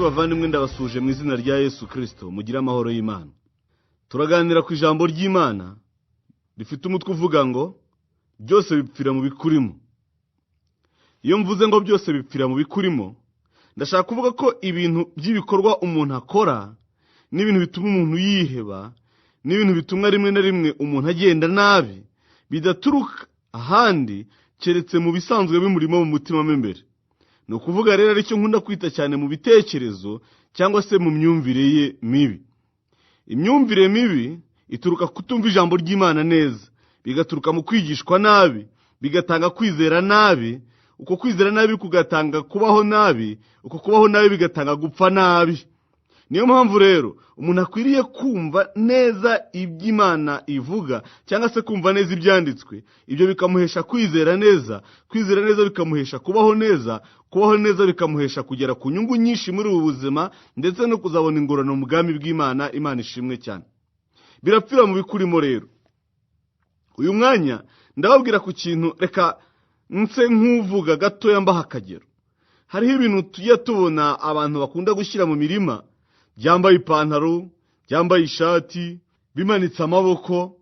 bavandimwe ndabasuje mu izina rya Yesu Kristo, mugira amahoro y'Imana. Turaganira ku ijambo ry'Imana rifite umutwe uvuga ngo byose bipfira mu bikurimo. Iyo mvuze ngo byose bipfira mu bikurimo, ndashaka kuvuga ko ibintu by'ibikorwa umuntu akora n'ibintu bituma umuntu yiheba, n'ibintu bituma rimwe na rimwe umuntu agenda nabi, bidaturuka ahandi keretse mu bisanzwe bimurimo mu mutima mo imbere. Ni ukuvuga rero aricyo nkunda kwita cyane mu bitekerezo cyangwa se mu myumvire ye mibi. Imyumvire mibi ituruka kutumva ijambo ry'Imana neza, bigaturuka mu kwigishwa nabi, bigatanga kwizera nabi, uko kwizera nabi kugatanga kubaho nabi, uko kubaho nabi bigatanga gupfa nabi. Niyo mpamvu rero umuntu akwiriye kumva neza iby'Imana ivuga cyangwa se kumva neza ibyanditswe. Ibyo bikamuhesha kwizera neza bikamuhesha kubaho neza bikamuhesha kugera ku nyungu nyinshi muri ubu buzima, ndetse no kuzabona ingororano mu bwami bw'Imana. Imana ishimwe cyane. Birapfira mu bikurimo rero. Uyu mwanya ndababwira ku kintu, reka nse nk'uvuga gatoya mbaha akagero. Hariho ibintu tujya tubona abantu bakunda gushyira mu mirima, byambaye ipantaro, byambaye ishati, bimanitse amaboko,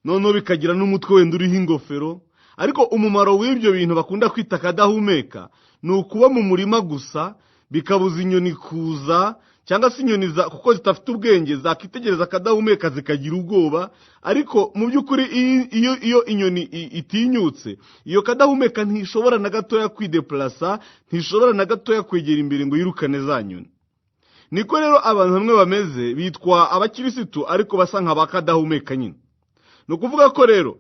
noneho bikagira n'umutwe wenda uriho ingofero. Ariko umumaro w'ibyo bintu bakunda kwita akadahumeka ni ukuba mu murima gusa, bikabuza inyoni kuza, cyangwa se inyoni kuko zitafite ubwenge zakitegereza akadahumeka zikagira ubwoba. Ariko mu by'ukuri iyo inyoni itinyutse, iyo kadahumeka ntishobora na gatoya kwideplasa, ntishobora na gatoya kwegera imbere ngo yirukane za nyoni. Niko rero abantu bamwe bameze, bitwa abakirisitu ariko basa nk'abakadahumeka nyine. Ni ukuvuga ko rero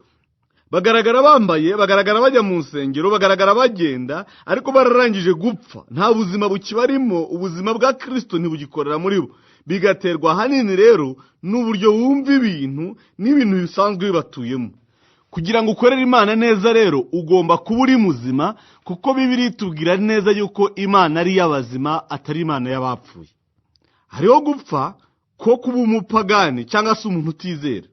bagaragara bambaye, bagaragara bajya mu nsengero, bagaragara bagenda, ariko bararangije gupfa. Nta buzima bukibarimo, ubuzima bwa Kristo ntibugikorera muri bo. Bigaterwa hanini rero n'uburyo wumva ibintu n'ibintu bisanzwe bibatuyemo. Kugira ngo ukorere Imana neza rero ugomba kuba uri muzima, kuko Bibiliya itubwira neza yuko Imana ari iy'abazima atari Imana y'abapfuye. Hariho gupfa ko kuba umupagani cyangwa se umuntu utizera,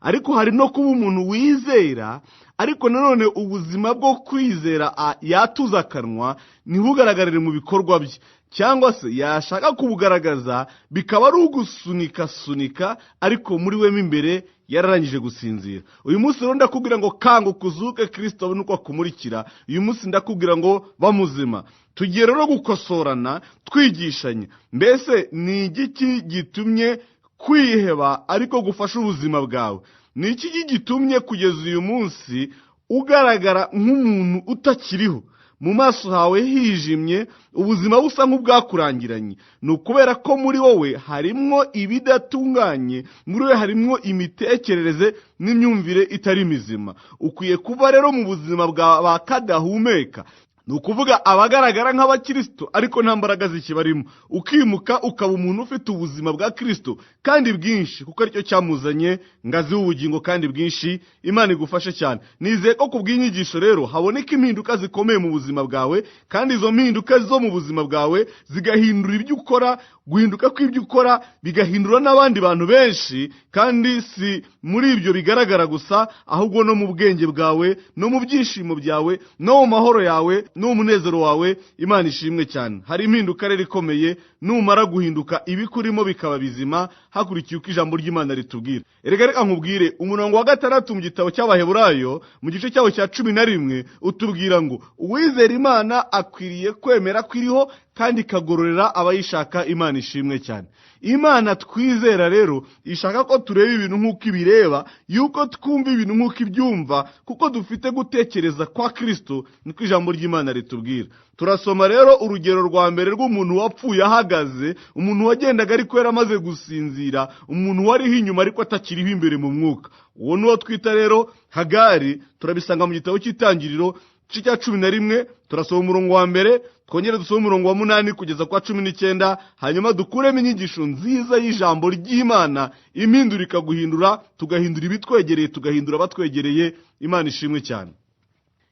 ariko hari no kuba umuntu wizera, ariko nanone ubuzima bwo kwizera yatuza akanwa ntibugaragarire mu bikorwa bye, cyangwa se yashaka kubugaragaza bikaba ari ugusunika, ariko muri we imbere yararangije gusinzira. Uyu munsi rero ndakubwira ngo kanguka uzuke, Kristo abone uko akumurikira. Uyu munsi ndakubwira ngo bamuzima. Tugiye rero gukosorana, twigishanya. Mbese ni igiki gitumye kwiheba ariko gufasha ubuzima bwawe? Ni iki gitumye kugeza uyu munsi ugaragara nk'umuntu utakiriho, mu maso hawe hijimye, ubuzima busa nk'ubwakurangiranye? Ni ukubera ko muri wowe harimwo ibidatunganye, muri wowe harimwo imitekerereze n'imyumvire itari mizima. Ukwiye kuba rero mu buzima bwa kadahumeka. Ni ukuvuga abagaragara nk'abakristo ariko nta mbaraga zikibarimo. Ukimuka ukaba umuntu ufite ubuzima bwa Kristo kandi bwinshi, kuko aricyo cyamuzanye ngazi w'ubugingo kandi bwinshi. Imana igufashe cyane. Nizeye ko kubw'inyigisho rero haboneka impinduka zikomeye mu buzima bwawe, kandi izo mpinduka zo mu buzima bwawe zigahindura ibyo ukora. Guhinduka kw'ibyo ukora bigahindura n'abandi bantu benshi, kandi si muri ibyo bigaragara gusa, ahubwo no mu bwenge bwawe, no mu byishimo byawe, no mu mahoro yawe, no mu munezero wawe. Imana ishimwe cyane. Hari impinduka rero ikomeye numara guhinduka ibikurimo bikaba bizima, hakurikiye uko ijambo ry'Imana ritubwira. Reka nkubwire umurongo wa 6 mu gitabo cy'Abaheburayo mu gice cyawo cya 11 utubwira ngo uwizera Imana akwiriye kwemera kwiriho kandi ikagororera abayishaka. Imana ishimwe cyane. Imana twizera rero ishaka ko tureba ibintu nk'uko ibireba, yuko twumva ibintu nk'uko ibyumva, kuko dufite gutekereza kwa Kristo, niko ijambo ry'Imana ritubwira. Turasoma rero urugero rwa mbere rw'umuntu wapfuye ahagaze, umuntu wagendaga ariko yaramaze gusinzira, umuntu wariho inyuma ariko atakiriho imbere mu mwuka. Uwo niwo twita rero Hagari. Turabisanga mu gitabo cy'Itangiriro igice cya 11, turasoma umurongo wa mbere, twongere dusome umurongo wa 8 kugeza kwa 19, hanyuma dukuremo inyigisho nziza y'ijambo ry'Imana, impindurika guhindura, tugahindura ibitwegereye, tugahindura abatwegereye. Imana ishimwe cyane.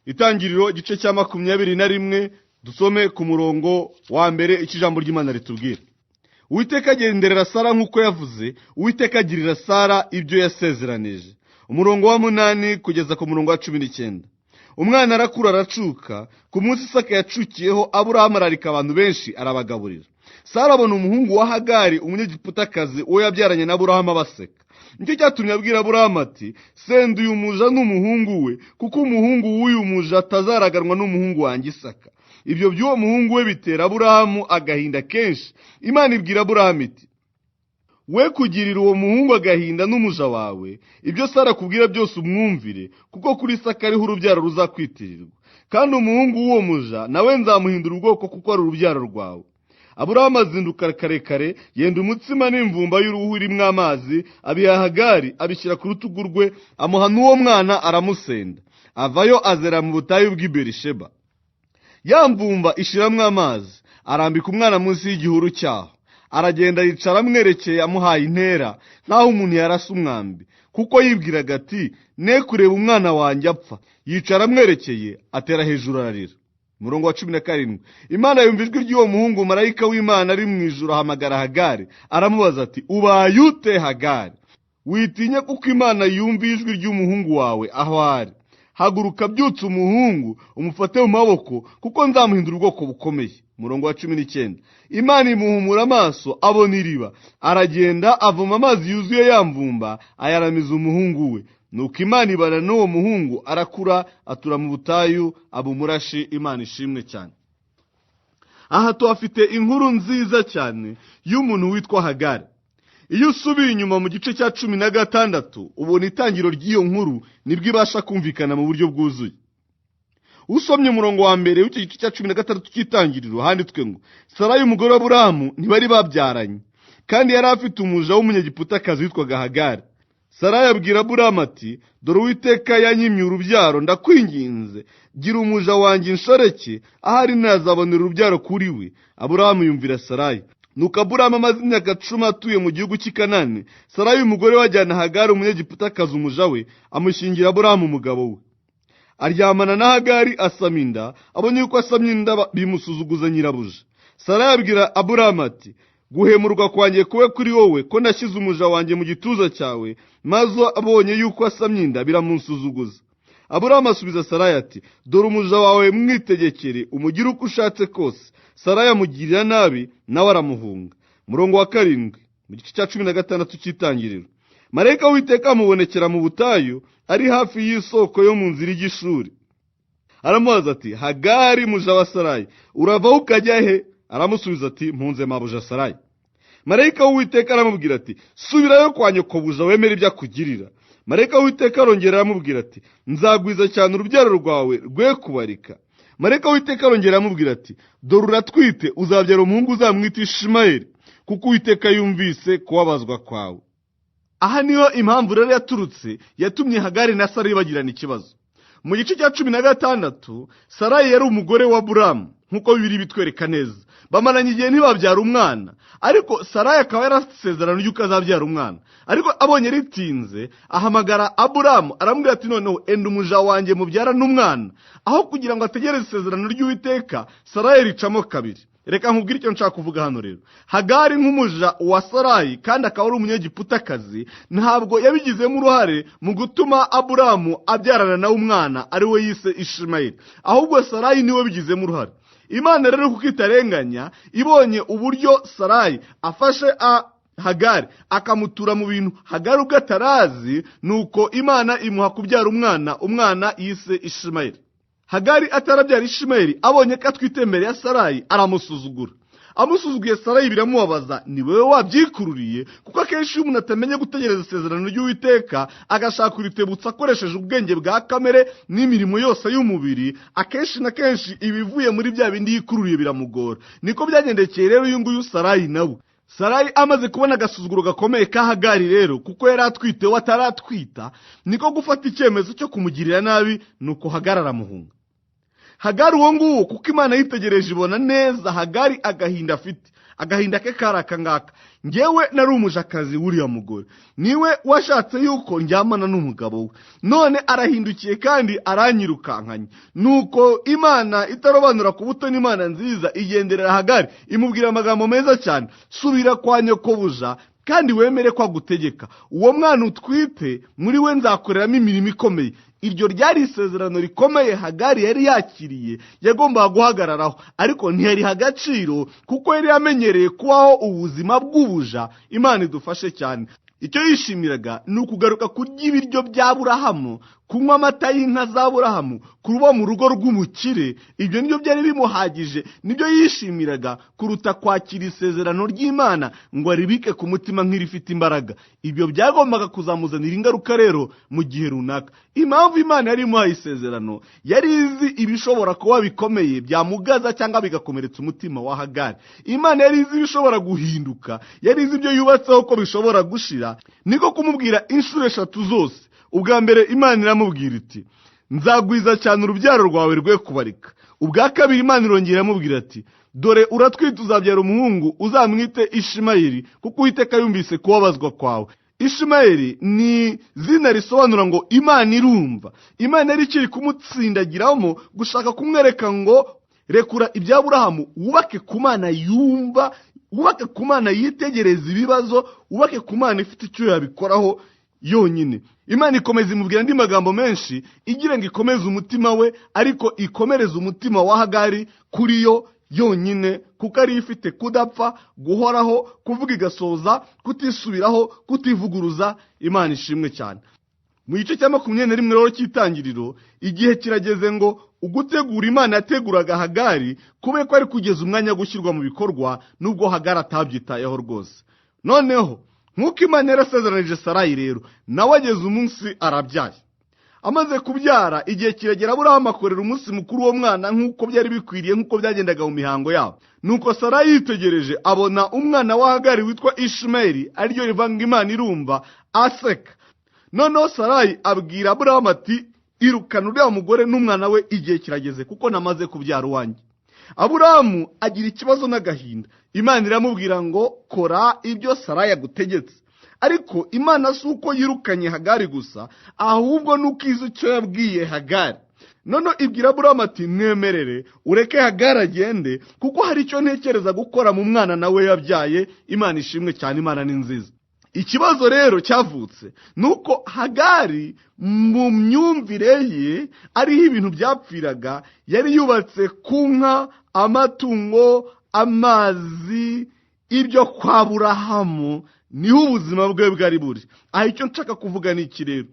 Itangiriro igice cya 21, dusome ku murongo wa mbere ijambo ry'Imana ritubwira. Uwiteka agenderera Sara nk'uko yavuze, Uwiteka agirira Sara ibyo yasezeranije. Umurongo wa 8 kugeza ku murongo wa 19. Umwana arakura aracuka, ku munsi Isaka yacukiyeho Aburahamu ararika abantu benshi arabagaburira. Sara abona umuhungu wa Hagari umunyegiputakazi uwo yabyaranye na Aburahamu baseka. Nicyo cyatumye abwira Aburahamu ati, senda uyu muja n'umuhungu we, kuko umuhungu w'uyu muja atazaraganwa n'umuhungu wanjye Isaka. Ibyo by'uwo muhungu we bitera Aburahamu agahinda kenshi. Imana ibwira Aburahamu iti, we kugirira uwo muhungu agahinda n'umuja wawe, ibyo Sara akubwira byose umwumvire, kuko kuri Isaka ariho urubyaro ruzakwitirirwa, kandi umuhungu w'uwo muja nawe nzamuhindura ubwoko kuko ari urubyaro rwawe. Aburahamu azinduka kare yenda umutsima n'imvumba y'uruhu irimo amazi, abiha Hagari, abishyira ku rutugu rwe, amuha n'uwo mwana aramusenda. Avayo azera mu butayu bw'i Berisheba. Ya mvumba ishiramo amazi, arambika umwana munsi y'igihuru cyaho. Aragenda yicara amwerekeye amuhaye intera, nk'aho umuntu yarasa umwambi, kuko yibwiraga ati, ne kureba umwana wanjye apfa. Yicara amwerekeye, atera hejuru ararira. Murongo wa 17. Imana yumva ijwi ry'uwo muhungu, marayika w'Imana ari mu ijuru ahamagara Hagari, aramubaza ati, ubaye ute Hagari? Witinya, kuko Imana yumva ijwi ry'umuhungu wawe aho ari. Haguruka byutse umuhungu, umufate mu maboko, kuko nzamuhindura ubwoko bukomeye. Murongo wa 19. Imana imuhumura amaso, abona iriba. Aragenda avoma amazi yuzuye ya mvumba, ayaramiza umuhungu we. Nuko Imana ibana n'uwo muhungu, arakura, atura mu butayu, aba umurashi. Imana ishimwe cyane. Aha tuhafite inkuru nziza cyane y'umuntu witwa Hagari. Iyo usubiye inyuma mu gice cya 16, ubona itangiro ry'iyo nkuru nibwo ibasha kumvikana mu buryo bwuzuye. Usomye umurongo wa mbere w'icyo gice cya 16 cy'itangiriro, handitswe ngo, Sarayi umugore wa Aburahamu ntibari babyaranye, kandi yari afite umuja w'umunyegiputakazi witwaga Hagari. Sarayi abwira Aburahamu ati, dore Uwiteka yanyimye urubyaro, ndakwinginze gira umuja wanjye inshoreke, ahari nazabonera urubyaro kuri we. Aburahamu yumvira Sarayi. Nuko Aburahamu amaze imyaka 10 atuye mu gihugu cy'i Kanani, Sarayi umugore we ajyana Hagari umunyegiputakazi umuja we, amushyingira Aburahamu umugabo we. Aryamana na Hagari, asama inda. Abonye yuko asamye inda, bimusuzuguza nyirabuja. Sarayi abwira Aburahamu ati, guhemurwa kwanjye kube kuri wowe, ko nashyize umuja wanjye mu gituza cyawe. Maze abonye yuko asamye inda, biramusuzuguza. Aburahamu asubiza Sarayi ati, dore umuja wawe mwitegekere, umugire uko ushatse kose. Sarayi amugirira nabi, nawe aramuhunga. Murongo wa 7 mu gice cya 16 cy'itangiriro. Marayika w'Uwiteka amubonekera mu butayu, ari hafi y'isoko yo mu nzira y'ishuri. Aramubaza ati, Hagari muja wa Sarayi, uravaho ukajya he? Aramusubiza ati, mpunze mabuja Sarayi. Marayika w'Uwiteka aramubwira ati, subirayo kwa nyokobuja wemere ibyo akugirira. Marayika w'Uwiteka arongera aramubwira ati, nzagwiza cyane urubyaro rwawe rwe kubarika. Marayika w'Uwiteka arongera aramubwira ati, dore uratwite, uzabyara umuhungu uzamwita Ishimayeli, kuko Uwiteka yumvise kubabazwa kwawe. Aha niho impamvu rero yaturutse yatumye Hagari na Sarayi bagirana ikibazo. Mu gice cya 16, Sarayi yari umugore wa Aburahamu, nkuko Bibiliya bitwereka neza. Bamaranye igihe ntibabyara umwana, ariko Sarayi akaba yarasezerano y'uko azabyara umwana. Ariko abonye ritinze, ahamagara Aburahamu, aramubwira ati, noneho enda umuja wanjye mubyara n'umwana. Aho kugira ngo ategereze isezerano ry'Uwiteka, Sarayi ricamo kabiri. Reka nkubwire icyo nshaka kuvuga hano rero. Hagari nk'umuja wa Sarayi, kandi akaba ari umunyegiputakazi, ntabwo yabigizemo uruhare mu gutuma Aburahamu abyarana nawe umwana ari we yise Ishimayeli, ahubwo Sarayi niwe bigizemo uruhare. Imana rero kuko itarenganya, ibonye uburyo Sarayi afashe Hagari akamutura mu bintu Hagari ubwo atarazi, nuko Imana imuha kubyara umwana yise Ishimayeli. Hagari atarabyara Ishimayeli, abonye ko atwite imbere ya Sarayi, aramusuzugura. Amusuzuguye Sarayi biramubabaza, ni wewe wabyikururiye, kuko akenshi iyo umuntu atamenye gutegereza isezerano ry'Uwiteka, agashaka kuritebutsa akoresheje ubwenge bwa kamere n'imirimo yose y'umubiri, akenshi na kenshi ibivuye muri bya bindi yikururiye biramugora. Niko byagendekeye rero uyu nguyu Sarayi nawe. Sarayi amaze kubona agasuzuguro gakomeye ka Hagari rero, kuko yari atwite we ataratwita, niko gufata icyemezo cyo kumugirira nabi, nuko Hagari aramuhunga. Hagari uwo nguwo, kuko Imana yitegereje ibona neza Hagari agahinda afite, agahinda ke karaka ngaka. Ngewe nari umujakazi w'uriya mugore, niwe washatse yuko njyamana n'umugabo we, none arahindukiye kandi aranyirukankanye. Nuko Imana itarobanura ku buto n'Imana nziza igenderera Hagari, imubwira amagambo meza cyane, subira kwa nyokobuja kandi wemere ko agutegeka. Uwo mwana utwite muri we nzakoreramo imirimo ikomeye. iryo ryari isezerano rikomeye Hagari yari yakiriye, yagombaga guhagararaho, ariko ntiyariha agaciro kuko yari yamenyereye kubaho ubuzima bw'ubuja. Imana idufashe cyane. Icyo yishimiraga ni ukugaruka kurya ibiryo bya Burahamu, kunywa amata y'inka za Burahamu, kuba mu rugo rw'umukire. Ibyo nibyo byari bimuhagije, nibyo yishimiraga kuruta kwakira isezerano ry'Imana ngo aribike ku mutima nk'irifite imbaraga. Ibyo byagombaga kuzamuzanira ingaruka rero mu gihe runaka. Impamvu Imana yari imuhaye isezerano, yari izi ibishobora kuba bikomeye byamugaza cyangwa bigakomeretsa umutima wa Hagari. Imana yari izi ibishobora guhinduka, yari izi ibyo yubatseho ko bishobora gushira. Niko kumubwira inshuro 3 zose. Ubwa mbere Imana iramubwira iti, nzagwiza cyane urubyaro rwawe rwe kubarika. Ubwa kabiri Imana irongera iramubwira ati, dore uratwita uzabyara umuhungu, uzamwite Ishimayeli, kuko Uwiteka yumvise kubabazwa kwawe. Ishimayeli ni zina risobanura ngo Imana irumva. Imana yari ikiri kumutsindagiramo gushaka kumwereka ngo rekura ibya Burahamu, wubake ku Mana yumva, wubake ku Mana yitegereza ibibazo, wubake ku Mana ifite icyo yabikoraho yonyine. Imana ikomeza imubwira andi magambo menshi igira ngo ikomeze umutima we, ariko ikomereza umutima wa Hagari kuri yo yonyine, kuko ari ifite kudapfa, guhoraho, kuvuga igasoza, kutisubiraho, kutivuguruza. Imana ishimwe cyane. Mu gice cya 21 rero cy'itangiriro, igihe kirageze ngo ugutegura Imana yateguraga Hagari kube ko ari kugeza umwanya gushyirwa mu bikorwa, nubwo Hagari atabyitayeho rwose. Noneho nk'uko Imana yarasezeranije Sarayi rero, nawe ageze umunsi arabyaye. Amaze kubyara, igihe kiragera Aburahamu akorera umunsi mukuru wo mwana nk'uko byari bikwiriye, nk'uko byagendaga mu mihango yabo. Nuko Sarayi yitegereje abona umwana wa Hagari witwa Ishimayeli, ariryo rivanga Imana irumva, aseka. Noneho Sarayi abwira Aburahamu ati, irukana uriya mugore n'umwana we, igihe kirageze kuko namaze kubyara uwanjye. Aburahamu agira ikibazo n'agahinda. Imana iramubwira ngo kora ibyo Sarayi agutegetse. Ariko Imana si uko yirukanye Hagari gusa, ahubwo nuko izi icyo yabwiye Hagari. Noneho ibwira Aburahamu ati, mwemerere ureke Hagari agende, kuko hari icyo ntekereza gukora mu mwana nawe yabyaye. Imana ishimwe cyane, Imana ni nziza. Ikibazo rero cyavutse nuko Hagari mu myumvire ye ariho ibintu byapfiraga. Yari yubatse ku nka, amatungo, amazi, ibyo kwa Burahamu niho ubuzima bwe bwari buri. Aho icyo nshaka kuvuga ni iki rero,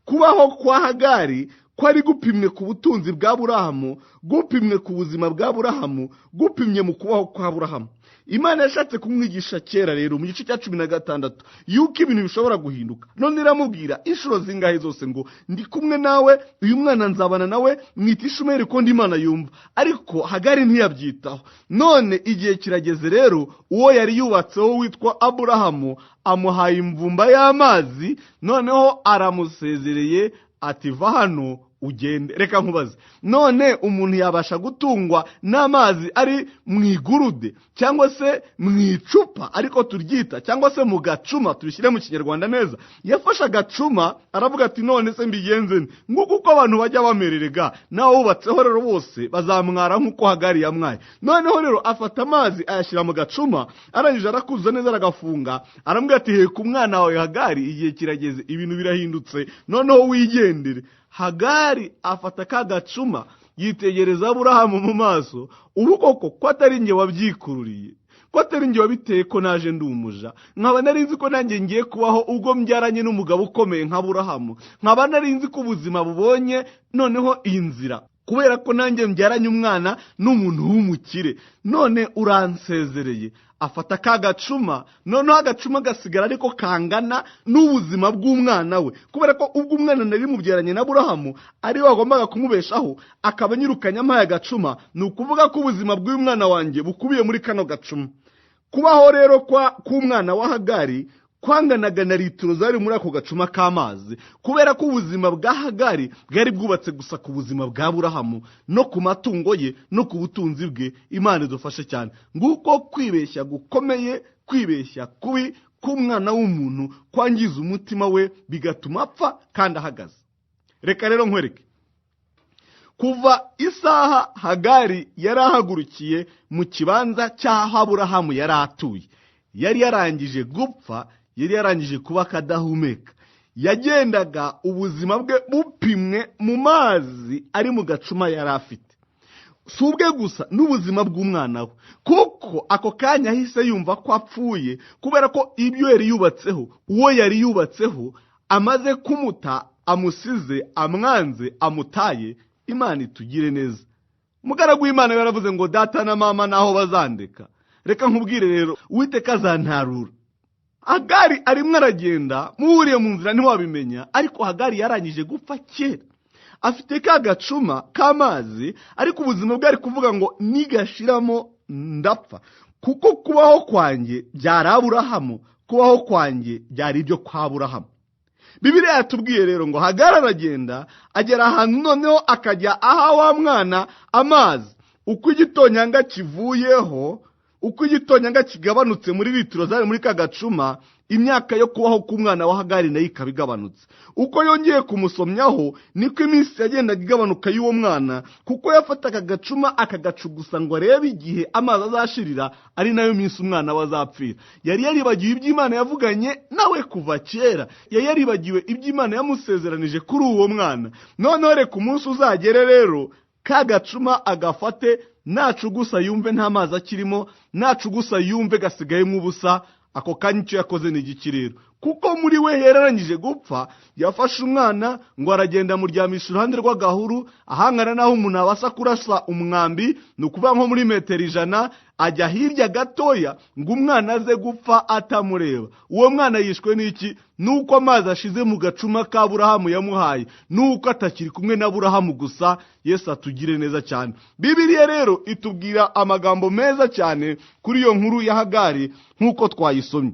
kubaho kwa Hagari kwari gupimwe ku butunzi bwa Burahamu, gupimwe ku buzima bwa Burahamu, gupimye mu kubaho kwa Burahamu. Imana yashatse kumwigisha kera rero mu gice cya 16 yuko ibintu bishobora guhinduka. None iramubwira inshuro zingahe zose ngo ndi kumwe nawe, uyu mwana nzabana nawe, mwita Ishimayeli ko ndi Imana yumva. Ariko Hagari ntiyabyitaho. None igihe kirageze rero, uwo yari yubatseho witwa Aburahamu amuhaye imvumba y'amazi. Noneho aramusezereye ati, va hano ugende. Reka nkubaze, none umuntu yabasha gutungwa n'amazi ari mu igurude cyangwa se mu icupa ariko turyita, cyangwa se mu gacuma, tubishyire mu kinyarwanda neza? Yafashe agacuma aravuga ati, none se mbigenze nte? Nguko uko abantu bajya bamererega, nawe wubatseho rero bose bazamwara nk'uko Hagari yamwaye. Noneho rero afata amazi ayashyira mu gacuma, arangije arakuza neza aragafunga, arambwira ati, heka umwana wawe Hagari, igihe kirageze, ibintu birahindutse, noneho wigendere. Hagari afata ka gacuma, yitegereza Aburahamu mu maso. Ubu koko ko atari nge wabyikururiye, ko atari nge wabiteye ko naje ndi umuja, nkaba nari nzi ko nanjye ngiye kubaho ubwo mbyaranye n'umugabo ukomeye nka Aburahamu, nkaba nari nzi ko ubuzima bubonye noneho iyi nzira, kubera ko nanjye mbyaranye umwana n'umuntu w'umukire. None uransezereye. Afata ka gacuma, noneho agacuma gasigara ariko kangana n'ubuzima bw'umwana we, kubera ko ubwo umwana nari mubyaranye na Aburahamu ari we wagombaga kumubeshaho, akaba nyirukanye amaye agacuma. Ni ukuvuga ko ubuzima bw'uyu mwana wanjye bukubiye muri kano gacuma. Kubaho rero k'umwana wa Hagari kwanganaga na litiro zari muri ako gacuma k'amazi, kubera ko ubuzima bwa Hagari bwari bwubatse gusa ku buzima bwa Aburahamu no ku matungo ye no ku butunzi bwe. Imana idufashe cyane. Nguko kwibeshya gukomeye, kwibeshya kubi k'umwana w'umuntu kwangiza umutima we, bigatuma apfa kandi ahagaze. Reka rero nkwereke, kuva isaha Hagari yari ahagurukiye mu kibanza cy'aho Aburahamu yari atuye, yari yarangije gupfa, yari yarangije kuba akadahumeka, yagendaga ubuzima bwe bupimwe mu mazi ari mu gacuma yari afite. Si ubwe gusa n'ubuzima bw'umwana we, kuko ako kanya ahise yumva ko apfuye, kubera ko ibyo yari yubatseho, uwo yari yubatseho amaze kumuta, amusize, amwanze, amutaye. Imana itugire neza. Umugaragu w'Imana yaravuze ngo data na mama naho bazandeka, reka nkubwire rero, Uwiteka azantarura. Hagari arimo aragenda, muhuriye mu nzira ntiwabimenya, ariko Hagari yarangije gupfa kera. Afite ka gacuma k'amazi, ariko ubuzima bwe ari kuvuga ngo nigashiramo ndapfa, kuko kubaho kwanjye byari Aburahamu, kubaho kwanjye byari ibyo kwa Aburahamu. Bibiliya yatubwiye rero ngo Hagari aragenda, agera ahantu noneho akajya aha wa mwana amazi. Uko igitonyanga kivuyeho, uko igitonyanga kigabanutse muri litiro zari muri ka gacuma, imyaka yo kubaho k'umwana wa Hagari nayo ikaba igabanutse. Uko yongeye kumusomyaho, niko iminsi yagendaga igabanuka y'uwo mwana, kuko yafataga agacuma akagacugusa ngo arebe igihe amazi azashirira, ari nayo minsi umwana we azapfira. Yari yaribagiwe iby'Imana yavuganye nawe kuva kera, yari yaribagiwe iby'Imana yamusezeranije kuri uwo mwana. Noneho reka umunsi uzagere rero, ka gacuma agafate, nacugusa yumve nta mazi akirimo, nacugusa yumve gasigayemo ubusa. Ako kanya icyo yakoze ni igiki rero? Kuko muri we yararangije gupfa, yafashe umwana ngo aragenda amuryamisha iruhande rw'agahuru, ahangana naho umuntu abasha kurasa umwambi, ni ukuvuga nko muri metero 100, ajya hirya gatoya ngo umwana aze gupfa atamureba. Uwo mwana yishwe n'iki? Nuko amazi ashize mu gacuma ka Aburahamu yamuhaye, nuko atakiri kumwe na Aburahamu gusa. Yesu atugire neza cyane. Bibiliya rero itubwira amagambo meza cyane kuri iyo nkuru ya Hagari nk'uko twayisomye.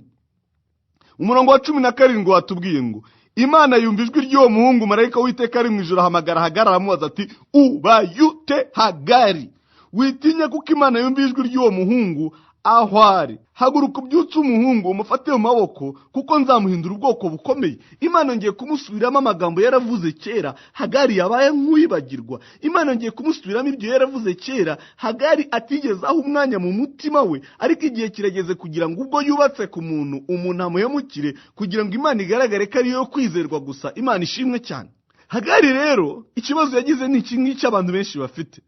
Umurongo wa 17 watubwiye ngo Imana yumva ijwi ry'uwo muhungu, marayika w'Uwiteka ari mu ijuru ahamagara Hagari, aramubaza ati, ubayute Hagari? Witinya, kuko Imana yumva ijwi ry'uwo muhungu aho ari. Haguruka ubyutse umuhungu, umufate mu maboko, kuko nzamuhindura ubwoko bukomeye. Imana ngiye kumusubiramo amagambo yaravuze kera, Hagari yabaye nk'uwibagirwa. Imana ngiye kumusubiramo ibyo yaravuze kera, Hagari atigeze aho umwanya mu mutima we, ariko igihe kirageze kugira ngo ubwo yubatse ku muntu, umuntu amuhemukire, kugira ngo Imana igaragare ko ariyo kwizerwa gusa. Imana ishimwe cyane. Hagari rero ikibazo yagize ni iki ngiki abantu benshi bafite.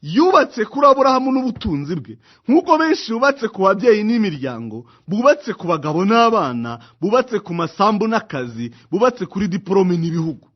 Yubatse kuri Aburahamu n'ubutunzi bwe, nk'uko benshi bubatse ku babyeyi n'imiryango, bubatse ku bagabo n'abana, bubatse ku masambu n'akazi, bubatse kuri diplome n'ibihugu.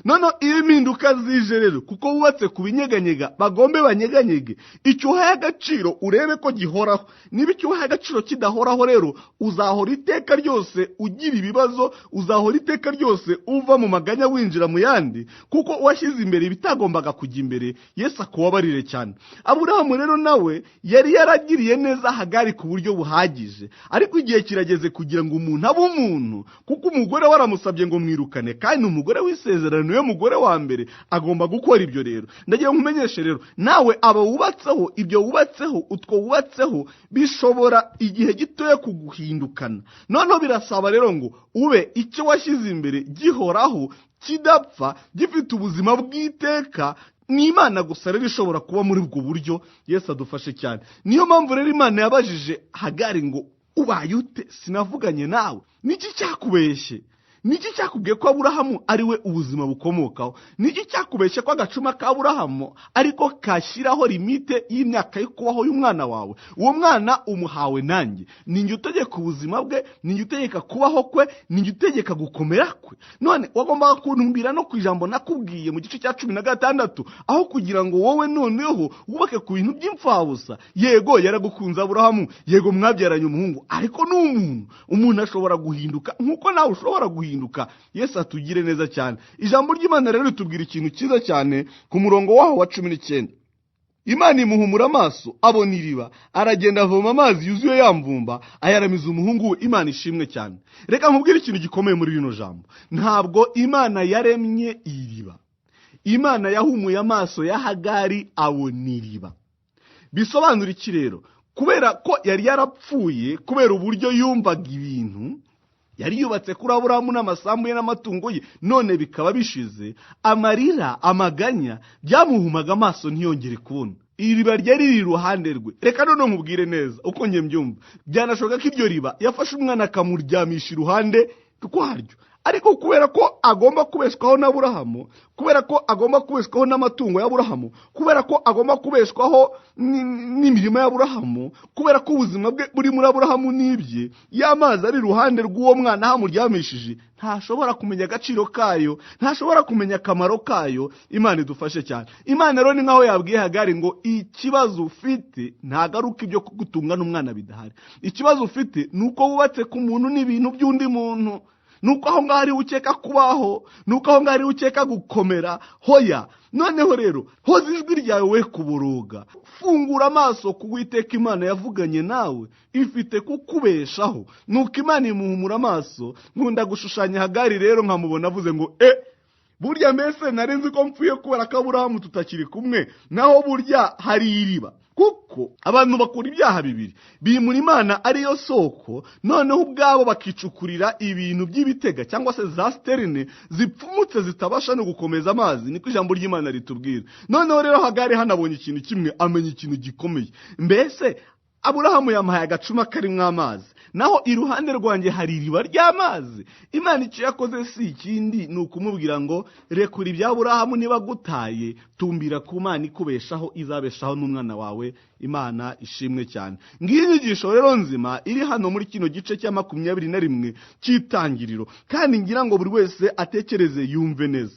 None iyo impinduka zije rero, kuko bubatse ku binyeganyega, bagombe banyeganyege. Icyo uhaye agaciro urebe ko gihoraho. Niba icyo uhaye agaciro kidahoraho rero, uzahora iteka ryose ugira ibibazo, uzahora iteka ryose uva mu maganya winjira mu yandi, kuko washyize imbere ibitagombaga kujya imbere. Yesu akubabarire cyane. Aburahamu rero nawe yari yaragiriye neza Hagari ku buryo buhagije, ariko igihe kirageze kugira ngo umuntu abe umuntu, kuko umugore waramusabye ngo mwirukane, kandi umugore w'isezerano niwe mugore wa mbere, agomba gukora ibyo rero. Ndagira nkumenyeshe rero, nawe aba wubatseho, ibyo wubatseho, utwo wubatseho bishobora igihe gitoya kuguhindukana. Noneho birasaba rero ngo ube icyo washyize imbere gihoraho, kidapfa, gifite ubuzima bw'iteka. Ni Imana gusa rero ishobora kuba muri ubwo buryo. Yesu adufashe cyane. Niyo mpamvu rero Imana yabajije Hagari ngo ubayute, sinavuganye nawe? Niki cyakubeshye? Niki cyakubwiye ko Aburahamu ari we ubuzima bukomokaho? Niki cyakubeshye ko agacuma ka Aburahamu ariko kashyiraho limite y'imyaka yo kubaho y'umwana wawe? Uwo mwana umuhawe nanjye. Ninjye utegeka ubuzima bwe, ninjye utegeka kubaho kwe, ninjye utegeka gukomera kwe. None wagombaga kuntumbira no ku ijambo nakubwiye mu gice cya 16, aho kugira ngo wowe noneho wubake ku bintu by'imfabusa. Yego yaragukunze Aburahamu, yego mwabyaranye umuhungu, ariko umuntu ashobora guhinduka nk'uko nawe ushobora guhinduka. Yesu atugire neza cyane. Ijambo ry'Imana rero ritubwira ikintu cyiza cyane ku murongo waho wa 19. Imana imuhumura amaso, abona iriba, aragenda avoma amazi yuzuye yamvumba, ayaramiza umuhungu we. Imana ishimwe cyane. Reka nkubwire ikintu gikomeye muri rino jambo. Ntabwo Imana yaremye iriba, Imana yahumuye amaso ya Hagari abona iriba. Bisobanura iki rero? Kubera ko yari yarapfuye, kubera uburyo yumvaga ibintu, yari yubatse kuri Aburahamu n'amasambu ye n'amatungo ye, none bikaba bishize, amarira, amaganya byamuhumaga amaso ntiyongere kubona. Iriba ryari riri iruhande rwe. Reka none nkubwire neza uko njye mbyumva. Byanashoboka ko iryo riba yafashe umwana akamuryamisha iruhande rwaryo, ariko kubera ko agomba kubeshwaho na Aburahamu, kubera ko agomba kubeshwaho n'amatungo ya Aburahamu, kubera ko agomba kubeshwaho n'imirimo ya Aburahamu, kubera ko ubuzima bwe buri muri Aburahamu n'ibye, y'amazi ari iruhande rw'uwo mwana hamuryamishije, ntashobora kumenya agaciro kayo, ntashobora kumenya akamaro kayo. Imana idufashe cyane. Imana rero ni nkaho yabwiye Hagari ngo ikibazo ufite ntagaruka ibyo kugutunga n'umwana bidahari, ikibazo ufite nuko wubatse ku muntu n'ibintu by'undi muntu, nuko aho ngaho ari ukeka kubaho, nuko aho ngaho ari ukeka gukomera. Hoya, noneho rero hoza ijwi ryawe we kuboroga, fungura amaso ku Uwiteka Imana yavuganye nawe, ifite kukubeshaho. Nuko Imana imuhumura amaso. Nkunda gushushanya Hagari rero nkamubona avuze ngo burya mbese nari nzi ko mpfuye kubera ko Aburahamu tutakiri kumwe, naho burya hari iriba. Kuko abantu bakora ibyaha bibiri, bimura Imana ariyo soko, noneho ubwabo bakicukurira ibintu by'ibitega cyangwa se za sterine zipfumutse zitabasha no gukomeza amazi. Niko ijambo ry'Imana ritubwira. Noneho rero Hagari hanabonye ikintu kimwe, amenya ikintu gikomeye. Mbese Aburahamu yamuhaye agacuma karimo amazi, naho iruhande rwanjye hari iriba ry'amazi. Imana icyo yakoze si ikindi, ni ukumubwira ngo rekura ibya Aburahamu, niba gutaye tumbira ku Mana ikubeshaho, izabeshaho n'umwana wawe. Imana ishimwe cyane. Ngiyi inyigisho rero nzima iri hano muri kino gice cya 21 cy'itangiriro, kandi ngira ngo buri wese atekereze yumve neza.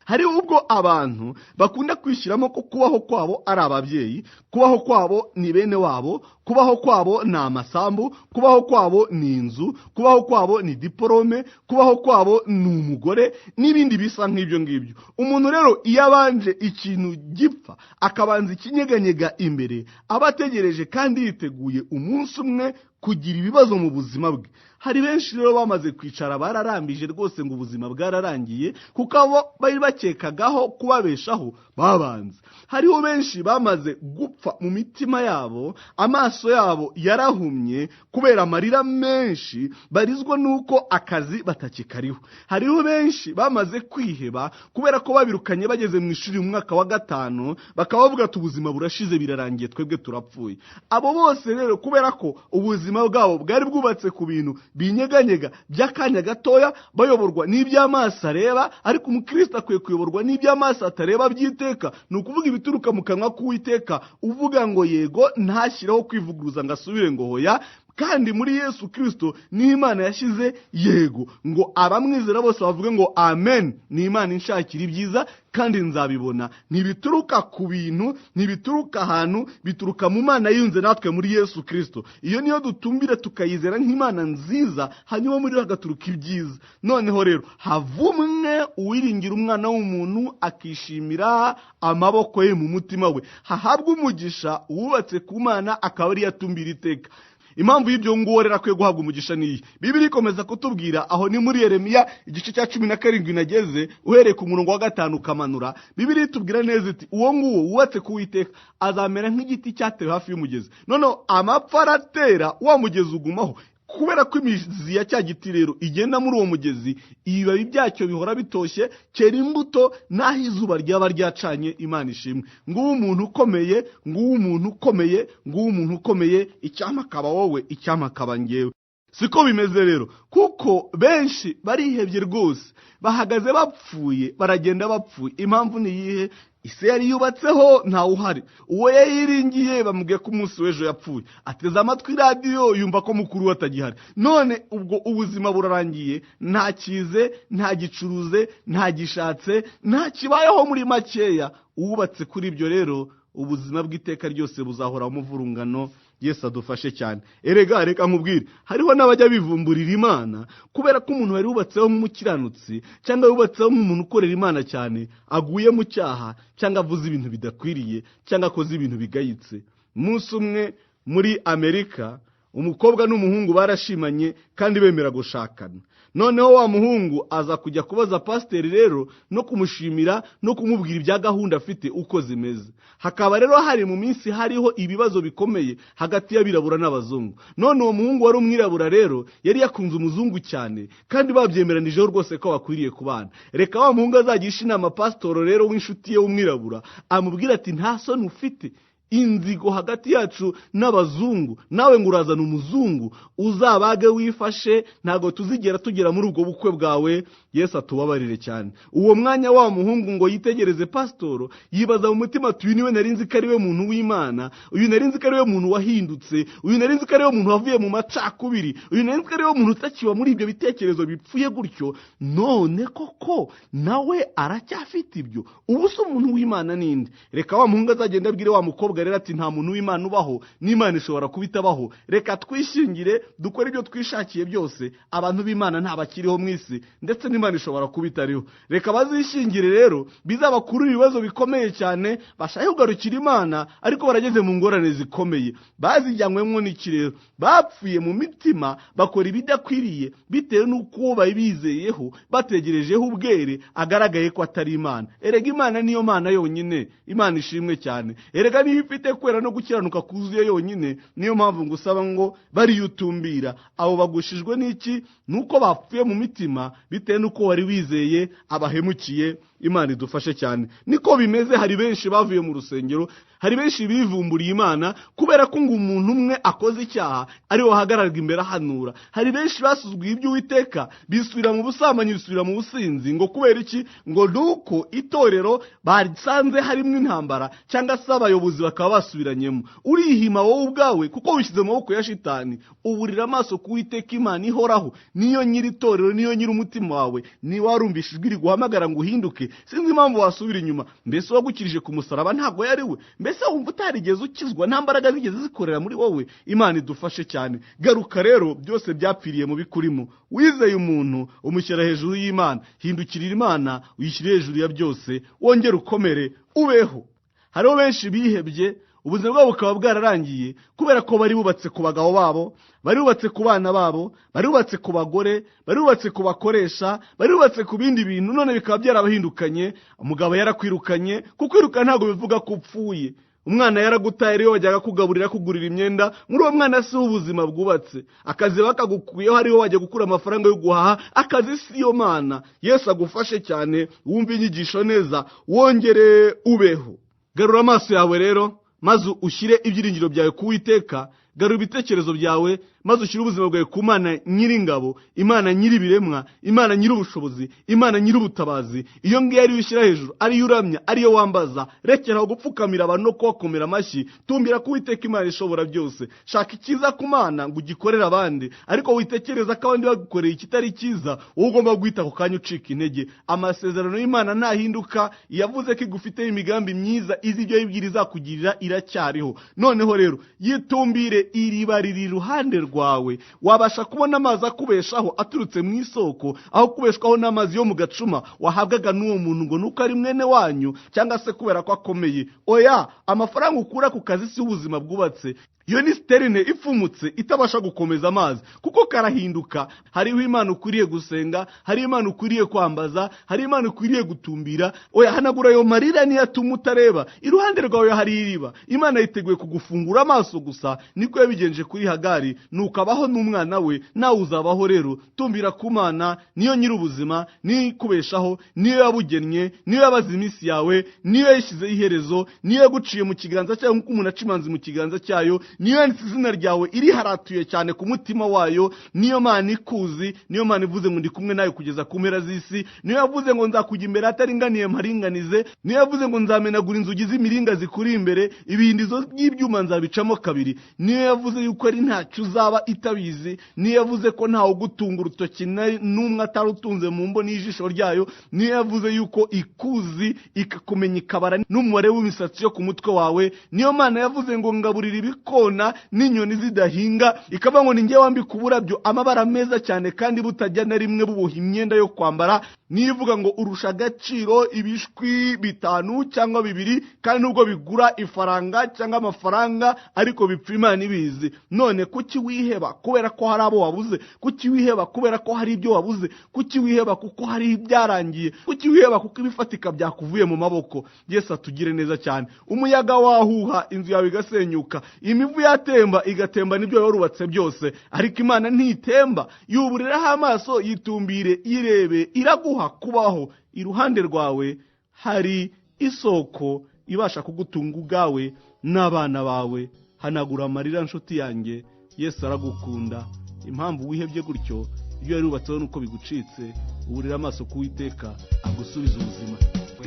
Hari ubwo abantu bakunda kwishyiramo ko kubaho kwabo ari ababyeyi, kubaho kwabo ni bene wabo, kubaho kwabo ni amasambu, kubaho kwabo ni inzu, kubaho kwabo ni diporome, kubaho kwabo ni umugore n'ibindi bisa nk'ibyo ngibyo. Umuntu rero iyo abanje ikintu gipfa akabanza ikinyeganyega imbere, aba ategereje kandi yiteguye umunsi umwe kugira ibibazo mu buzima bwe. Hari benshi rero bamaze kwicara bararambije rwose ngo ubuzima bwararangiye, kuko abo bari bakekagaho kubabeshaho babanze. Hariho benshi bamaze gupfa mu mitima yabo, amaso yabo yarahumye kubera amarira menshi barizwa nuko akazi batakikariho. Hariho benshi bamaze kwiheba kubera ko babirukanye bageze mu ishuri mu mwaka wa 5, bakaba bavuga ati ubuzima burashize, birarangiye, twebwe turapfuye. Abo bose rero kubera ko ubuzima bwabo bwari bwubatse ku bintu binyeganyega by'akanya gatoya, bayoborwa n'iby'amaso areba, ariko umukristo akwiye kuyoborwa n'iby'amaso atareba by'iteka. Ni ukuvuga ibituruka mu kanwa k'Uwiteka, uvuga ngo yego, ntashyireho kwivuguruza ngo asubire ngo hoya. Kandi muri Yesu Kristo ni Imana yashyize yego, ngo abamwizera bose bavuge ngo amen. Ni Imana inshakira ibyiza kandi nzabibona. Ntibituruka ku bintu, ntibituruka ahantu, bituruka mu Mana yunze natwe muri Yesu Kristo. Iyo niyo dutumbira tukayizera nk'Imana nziza, hanyuma muri hagaturuka ibyiza. Noneho rero havumwe uwiringira umwana w'umuntu akishimira amaboko ye mu mutima we. Hahabwa umugisha uwubatse ku Mana akaba ari yatumbira iteka. Impamvu y'ibyo nguwo rero akwiye guhabwa umugisha niyi. Bibiri ikomeza kutubwira, aho ni muri Yeremiya igice cya 17 nageze uhereye ku murongo wa 5 kamanura. Bibiri itubwira neza iti uwo nguwo wubatse ku Uwiteka azamera nk'igiti cyatewe hafi y'umugezi, noneho amapfa aratera wa mugezi ugumaho. Kubera ko imizi ya cya giti rero igenda muri uwo mugezi, ibibabi byacyo bihora bitoshye, cyera imbuto naho izuba ryaba ryacanye. Imana ishimwe. Nguwo umuntu ukomeye, nguwo umuntu ukomeye, nguwo umuntu ukomeye, icyama akaba wowe, icyama akaba ngewe. Siko bimeze rero, kuko benshi barihebye rwose, bahagaze bapfuye, baragenda bapfuye. Impamvu ni iyihe? Ise yari yubatseho ntawe uhari, uwo yayiringiye bamubwiye ko umunsi w'ejo yapfuye, ateze amatwi radiyo yumva ko mukuru we atagihari. None ubwo ubuzima burarangiye, nta kize, nta gicuruze, nta gishatse, nta kibayeho muri makeya. Uwubatse kuri ibyo rero, ubuzima bw'iteka ryose buzahora mu muvurungano. Yesu adufashe cyane. Erega reka nkubwire, hariho n'abajya bivumburira Imana kubera ko umuntu wari wubatseho nk'umukiranutsi cyangwa wubatseho nk'umuntu ukorera Imana cyane aguye mu cyaha cyangwa avuze ibintu bidakwiriye cyangwa akoze ibintu bigayitse. Umunsi umwe muri Amerika, umukobwa n'umuhungu barashimanye kandi bemera gushakana. Noneho wa muhungu aza kujya kubaza pasiteri rero no kumushimira no kumubwira ibya gahunda afite uko zimeze. Hakaba rero hari mu minsi hariho ibibazo bikomeye hagati y'abirabura n'abazungu. None uwo muhungu wari umwirabura rero yari yakunze umuzungu cyane, kandi babyemeranijeho rwose ko bakwiriye kubana. Reka wa muhungu azagisha inama pasitoro rero w'inshuti ye w'umwirabura, amubwira ati nta soni ufite, inzigo hagati yacu n'abazungu, nawe ngo urazana umuzungu uzabage wifashe, ntago tuzigera tugera muri ubwo bukwe bwawe. Yesu atubabarire cyane. Uwo mwanya wa muhungu ngo yitegereze pasitoro, yibaza mu mutima ati uyu niwe narinzi ko ari we muntu w'Imana, uyu narinzi ko ari we muntu wahindutse, uyu narinzi ko ari we muntu wavuye mu macakubiri, uyu narinzi ko ari we muntu utakiba muri ibyo bitekerezo bipfuye gutyo. None koko nawe aracyafite ibyo. Ubu se umuntu w'Imana ninde? Reka wa muhungu azagenda abwire wa mukobwa rero ati nta muntu w'Imana ubaho, n'Imana ishobora kubitabaho. Reka twishingire dukore ibyo twishakiye byose, abantu b'Imana ntabakiriho mu isi, ndetse n'Imana ishobora kubitariho. Reka bazishingire rero, bizabakuru ibibazo bikomeye cyane, bashaka kugarukira Imana ariko barageze mu ngorane zikomeye. Bazijyanywemo n'iki rero? Bapfuye mu mitima, bakora ibidakwiriye bitewe n'uko babizeyeho, bategerejeho ubwere agaragaye ko atari Imana. Erega Imana niyo Mana yonyine, Imana ishimwe cyane. Erega niyo ifite kwera no gukiranuka kuzuye yonyine. Niyo mpamvu ngusaba ngo bariyutumbira. Abo bagushijwe n'iki? Nuko bapfuye mu mitima bitewe n'uko wari wizeye abahemukiye. Imana idufashe cyane. Niko bimeze, hari benshi bavuye mu rusengero, hari benshi bivumburiye Imana kubera ko ngo umuntu umwe akoze icyaha ari we wahagararaga imbere ahanura. Hari benshi basuzuguye iby'Uwiteka, bisubira mu busambanyi, bisubira mu businzi. Ngo kubera iki? Ngo nuko itorero basanze harimo intambara, cyangwa se abayobozi bakaba basubiranyemo. Urihima wowe ubwawe kuko wishyize mu maboko ya shitani. Uburira amaso ku Uwiteka Imana ihoraho, niyo nyiri itorero, niyo nyiri umutima wawe. Ni warumvishijwe iri guhamagara ngo uhinduke. Sinzi impamvu wasubira inyuma. Mbese wagukirije ku musaraba ntabwo yari we? Mbese wumva utarigeze ukizwa, nta mbaraga zigeze zikorera muri wowe? Imana idufashe cyane. Garuka rero, byose byapfiriye mu bikurimo. Wizeye umuntu umushyira hejuru y'Imana. Hindukirira Imana, uyishyire hejuru ya byose, wongere ukomere ubeho. Hariho benshi bihebye, ubuzima bwabo bukaba bwararangiye kubera ko bari bubatse ku bagabo babo, bari bubatse ku bana babo, bari bubatse ku bagore, bari bubatse ku bakoresha, bari bubatse ku bindi bintu, none bikaba byarabahindukanye. Umugabo yarakwirukanye, kukwirukana ntabwo bivuga ko upfuye. Umwana yaragutaye rero wajyaga kugaburira, kugurira imyenda, muri uwo mwana si ubuzima bwubatse. Akazi bakagukuyeho, hariho wajya gukura amafaranga yo guhaha, akazi si yo Mana. Yesu agufashe cyane, wumve inyigisho neza, wongere ubeho. Garura amaso yawe rero, maze ushyire ibyiringiro byawe ku Uwiteka. Garura ibitekerezo byawe, maze ushyire ubuzima bwawe ku Mana nyiringabo, Imana nyiribiremwa, Imana nyirubushobozi, Imana nyirubutabazi. Iyo ngiyo ariyo ushyira hejuru, ariyo uramya, ariyo wambaza. Rekeraho gupfukamira abantu no kubakomera amashyi. Tumbira ku Uwiteka Imana ishobora byose. Shaka icyiza ku Mana ngo ugikorere abandi, ariko witekereza ko abandi bagukoreye ikitari cyiza, wowe ugomba guhita ako kanya ucika intege. Amasezerano y'Imana ntahinduka. Yavuze ko igufiteho imigambi myiza, izi ibyo yibwira izakugirira iracyariho. Noneho rero yitumbire, iriba riri iruhande rwawe. Wabasha kubona amazi akubeshaho aturutse mu isoko, aho kubeshwaho n'amazi yo mu gacuma wahabwaga n'uwo muntu ngo nuko ari mwene wanyu, cyangwa se kubera ko akomeye. Oya, amafaranga ukura ku kazi si ubuzima bwubatse. Iyo ni sterine ipfumutse itabasha gukomeza amazi, kuko karahinduka. Hariho Imana ukwiriye gusenga, hari Imana ukwiriye kwambaza, hari Imana ukwiriye gutumbira. Oya, hanagura ayo marira niyo atuma utareba. Iruhande rwawe hari iriba. Imana yiteguye kugufungura amaso gusa. Niko yabigenje kuri Hagari, nukabaho n'umwana we, nawe uzabaho rero. Tumbira ku Mana, niyo nyir'ubuzima, niyo ikubeshaho, niyo yabugennye, niyo yabaze iminsi yawe, niyo yashyizeho iherezo, niyo yaguciye mu kiganza cyayo nk'uko umuntu aca imanzi mu kiganza cyayo. Niyo yanditse izina ryawe iriharatuye cyane ku mutima wayo. Niyo Mana ikuzi, niyo Mana ivuze ngo ndi kumwe nawe kugeza ku mpera z'isi. Niyo yavuze ngo nzakujya imbere ataringaniye mparinganize. Niyo yavuze ngo nzamenagura inzugi z'imiringa zikuri imbere, ibihindizo by'ibyuma nzabicamo kabiri. Niyo yavuze yuko ari ntacyo uzaba itabizi. Niyo yavuze ko ntawe ugutunga urutoki n'umwe atarutunze mu mboni y'ijisho ryayo. Niyo yavuze yuko ikuzi, ikakumenya, ikabara n'umubare w'imisatsi yo ku mutwe wawe. Niyo Mana yavuze ngo ngaburira ibikona n'inyoni zidahinga, ikaba ngo ninjye wambika uburabyo amabara meza cyane kandi butajya na rimwe buboha imyenda yo kwambara. Nivuga ngo urusha agaciro ibishwi 5 cyangwa 2, kandi nubwo bigura ifaranga cyangwa amafaranga, ariko bipfa Imana ibizi. None kuki wiheba kubera ko hari abo wabuze? Kuki wiheba kubera ko hari ibyo wabuze? Kuki wiheba kuko hari ibyarangiye? Kuki wiheba kuko ibifatika byakuvuye mu maboko? Yesu atugire neza cyane. Umuyaga wahuha, inzu yawe igasenyuka, imivu yatemba igatemba n'ibyo warubatse byose, ariko Imana ntitemba. Yuburiraho amaso, yitumbire, irebe, iraguha kubaho. Iruhande rwawe hari isoko ibasha kugutunga ubwawe n'abana bawe. Hanagura amarira nshuti yanjye, Yesu aragukunda. Impamvu wihebye gutyo, ibyo yari ubatseho nuko bigucitse. Uburira amaso ku Uwiteka agusubiza ubuzima.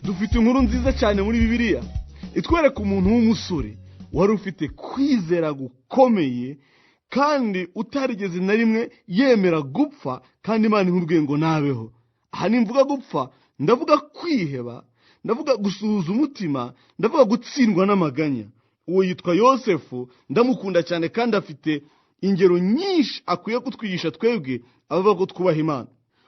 Dufite inkuru nziza cyane muri Bibiliya itwereka umuntu w'umusore wari ufite kwizera gukomeye kandi utarigeze na rimwe yemera gupfa, kandi Imana imubwiye ngo nabeho. Aha nimvuga gupfa, ndavuga kwiheba, ndavuga gusuhuza umutima, ndavuga gutsindwa n'amaganya. Uwo yitwa Yosefu, ndamukunda cyane kandi afite ingero nyinshi akwiye kutwigisha twebwe abavuga ko twubaha Imana.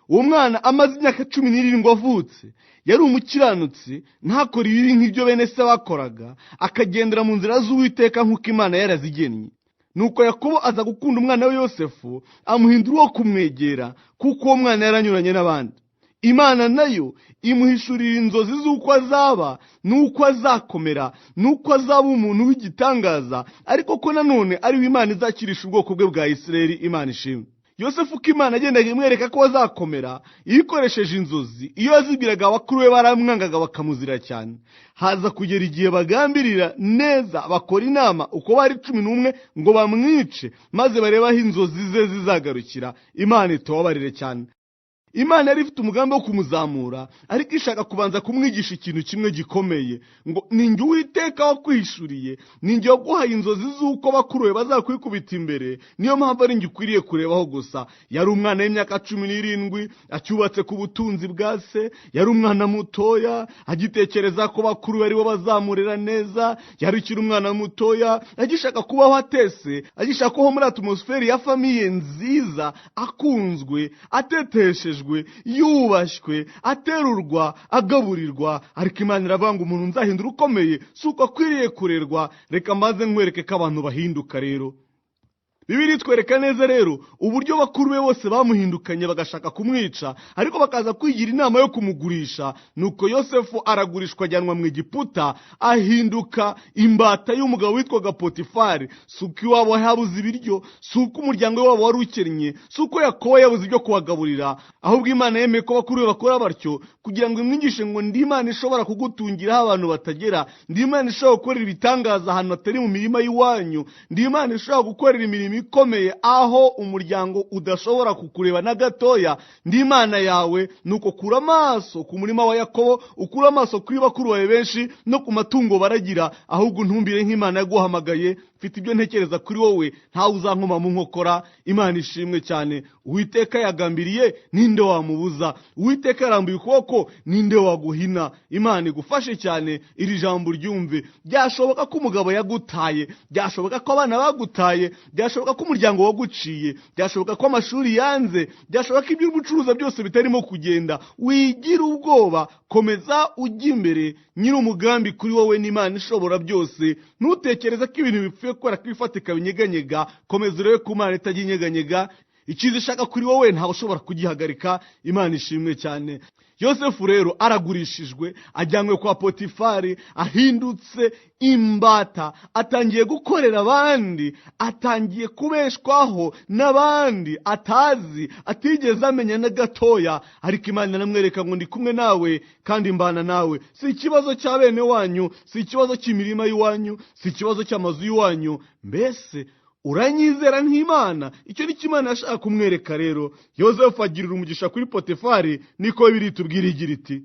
Uwo mwana amaze imyaka 17 avutse, yari umukiranutsi, ntakora ibibi nk'ibyo bene se bakoraga, akagendera mu nzira z'Uwiteka nk'uko Imana yarazigennye. Nuko Yakobo aza gukunda umwana we Yosefu, amuhindura uwo kumwegera, kuko uwo mwana yaranyuranye n'abandi. Imana nayo imuhishurira inzozi z'uko azaba, n'uko azakomera, n'uko azaba umuntu w'igitangaza, ariko ko nanone ari Imana izakirisha ubwoko bwe bwa Isirayeli. Imana ishimwe. Yosefu ko Imana agendaga imwereka ko azakomera, ikoresheje inzozi. Iyo yazibwiraga abakuru be baramwangaga bakamuzira cyane. Haza kugera igihe bagambirira neza, bakora inama uko bari 11 ngo bamwice, maze barebaho inzozi ze zizagarukira. Imana itobabarire cyane. Imana yari ifite umugambi wo kumuzamura, ariko ishaka kubanza kumwigisha ikintu kimwe gikomeye, ngo ninjye Uwiteka wakwihishuriye, ninjye waguhaye inzozi z'uko bakuru be bazakwikubita imbere, niyo mpamvu ari njye ukwiriye kurebaho gusa. Yari umwana w'imyaka 17, acyubatse ku butunzi bwa se, yari umwana mutoya, agitekereza ko bakuru bari bo bazamurera neza, yari ukiri umwana mutoya, agishaka kubaho atese, agishaka kubaho muri atmosferi ya famiye nziza, akunzwe, atetesheje, yubashywe, aterurwa, agaburirwa. Ariko Imana iravanga umuntu nzahindura ukomeye, suko akwiriye kurerwa. Reka maze nkwereke ko abantu bahinduka rero. Bibiliya itwereka neza rero uburyo bakuru be bose bamuhindukanye bagashaka kumwica, ariko bakaza kwigira inama yo kumugurisha. Nuko Yosefu aragurishwa, ajyanwa mu Egiputa, ahinduka imbata y'umugabo witwaga Potifari. Suko iwabo habuze ibiryo, suko umuryango wabo wari ukennye, suko Yakobo yabuze ibyo kubagaburira, ahubwo Imana yemeye ko bakuru be bakora batyo kugira ngo imwigishe ngo ndi Imana ishobora kugutungiraho abantu batagera, ndi Imana ishobora gukorera ibitangaza ahantu hatari mu mirima y'iwanyu, ndi Imana ishobora gukorera imirimo ikomeye aho umuryango udashobora kukureba na gatoya. Ndi Imana yawe. Nuko kura amaso ku murima wa Yakobo, ukura amaso kuri bakuru bawe benshi no ku matungo baragira, ahubwo ntumbire nk'Imana yaguhamagaye. Mfite ibyo ntekereza kuri wowe, ntawe uzankoma mu nkokora. Imana ishimwe cyane. Uwiteka yagambiriye, ninde wamubuza? Uwiteka yarambuye ukuboko, ninde waguhina? Imana igufashe cyane, iri jambo ryumve. Byashoboka ko umugabo yagutaye, byashoboka ko abana bagutaye, byashoboka ko umuryango waguciye, byashoboka ko amashuri yanze, byashoboka ko iby'ubucuruza byose bitarimo kugenda. Wigira ubwoba, komeza ujye imbere. Nyiri umugambi kuri wowe ni Imana ishobora byose. Ntutekereza ko ibintu bipfuye gukora kwifatika binyeganyega. Komeza urebe ko Imana itajya inyeganyega. Icyiza ishaka kuri wowe ntawe ushobora kugihagarika. Imana ishimwe cyane. Yosefu rero aragurishijwe, ajyanywe kwa Potifari, ahindutse imbata, atangiye gukorera abandi, atangiye kubeshwaho n'abandi atazi, atigeze amenya na gatoya. Ariko Imana iramwereka ngo ndi kumwe nawe kandi mbana nawe. Si ikibazo cya bene wanyu, si ikibazo cy'imirima y'iwanyu, si ikibazo cy'amazu y'iwanyu. Mbese uranyizera nk'Imana? Icyo ni Imana yashaka kumwereka rero. Yosefu agirira umugisha kuri Potifari, niko Bibiliya itubwira igira iti,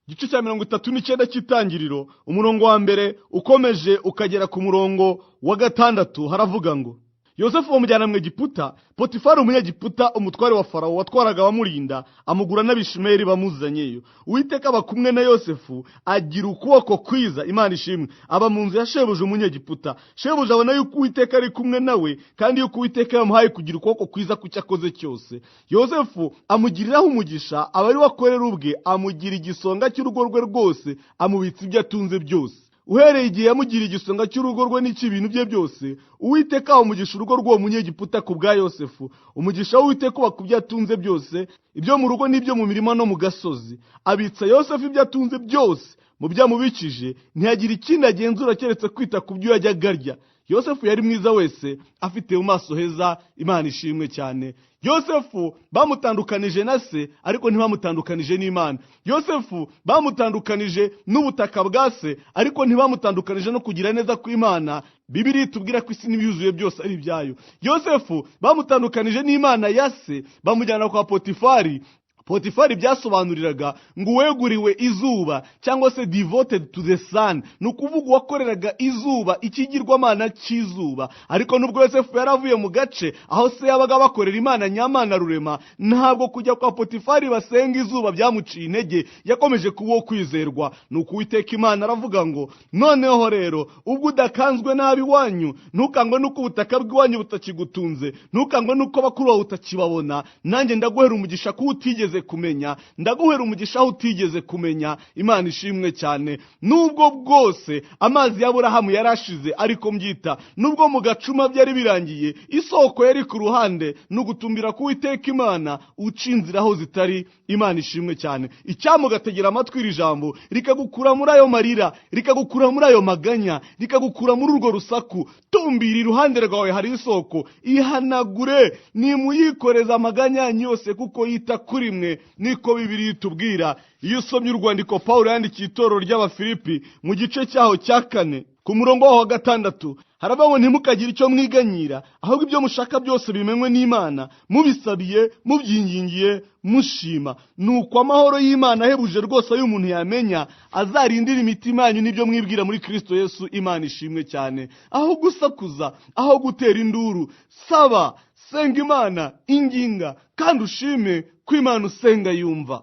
igice cya 39 cy'Itangiriro, umurongo wa mbere ukomeje ukagera ku murongo wa 6, haravuga ngo Yosefu bamujyana mu Egiputa. Potifari umunyegiputa, umutware wa Farawo watwaraga abamurinda, amugura n'Abishimeri bamuzanyeyo. Uwiteka aba kumwe na Yosefu, agira ukuboko kwiza. Imana ishimwe. Aba mu nzu ya shebuja umunyegiputa. Shebuja abona yuko Uwiteka ari kumwe nawe, kandi yuko Uwiteka yamuhaye kugira ukuboko kwiza ku cyo akoze cyose. Yosefu amugiriraho umugisha, aba ari we akorera ubwe, amugira igisonga cy'urugo rwe rwose, amubitsa ibyo atunze byose. Uhereye igihe yamugira igisonga cy'urugo rwe n'ikibintu bye byose, Uwiteka umugisha urugo rw'uwo munyegiputa ku bwa Yosefu. Umugisha w'Uwiteka uba ku byo atunze byose, ibyo mu rugo n'ibyo mu mirima no mu gasozi. Abitsa Yosefu ibyo atunze byose mu byo amubikije, ntiyagira ikindi agenzura keretse kwita ku byo yajyaga arya. Yosefu yari mwiza wese, afite mu maso heza, Imana ishimwe cyane. Yosefu bamutandukanije na se, ariko ntibamutandukanije n'Imana. Yosefu bamutandukanije n'ubutaka bwa se, ariko ntibamutandukanije no kugira neza kw'Imana. Bibiliya itubwira ko isi n'ibiyuzuye byose ari ibyayo. Yosefu bamutandukanije n'Imana ya se, bamujyana kwa Potifari. Potifari byasobanuriraga ngo uweguriwe izuba, cyangwa se devoted to the sun, ni ukuvuga uwakoreraga izuba, ikigirwamana cy'izuba. Ariko nubwo Yosefu yaravuye mu gace aho se yabaga bakorera Imana nyamana rurema, ntabwo kujya kwa Potifari basenga izuba byamuciye intege, yakomeje kuba uwo kwizerwa. Nuko Uwiteka Imana aravuga ngo, noneho rero ubwo udakanzwe nabi wanyu, ntukangwe nuko ubutaka bw'iwanyu butakigutunze, ntukangwe nuko bakuru bawe utakibabona, nanjye ndaguhera umugisha ko utigeze kumenya, ndaguhera umugisha aho utigeze kumenya. Imana ishimwe cyane. Nubwo bwose amazi ya Aburahamu yarashize, ariko mbyita nubwo mu gacuma byari birangiye, isoko yari ku ruhande, nugutumbira ku Uwiteka Imana uca inzira aho zitari. Imana ishimwe cyane. Icyamugategera amatwi iri jambo rikagukura muri ayo marira, rikagukura muri ayo maganya, rikagukura muri urwo rusaku. Tumbira iruhande rwawe hari isoko, ihanagure, nimuyikoreza amaganya yanyu yose kuko yita kuri mwe, niko Bibiliya itubwira. Iyo usomye urwandiko Pawulo yandikiye itorero ry'Abafilipi mu gice cyaho cya 4 ku murongo wa 6, haravuga ngo ntimukagire icyo mwiganyira, ahubwo ibyo mushaka byose bimenywe n'Imana, mubisabiye, mubyingingiye, mushima. Nuko amahoro y'Imana ahebuje rwose ayo umuntu yamenya azarindira imitima yanyu n'ibyo mwibwira muri Kristo Yesu. Imana ishimwe cyane. Aho gusakuza, aho gutera induru, saba, senga Imana, inginga, kandi ushime ko Imana usenga yumva.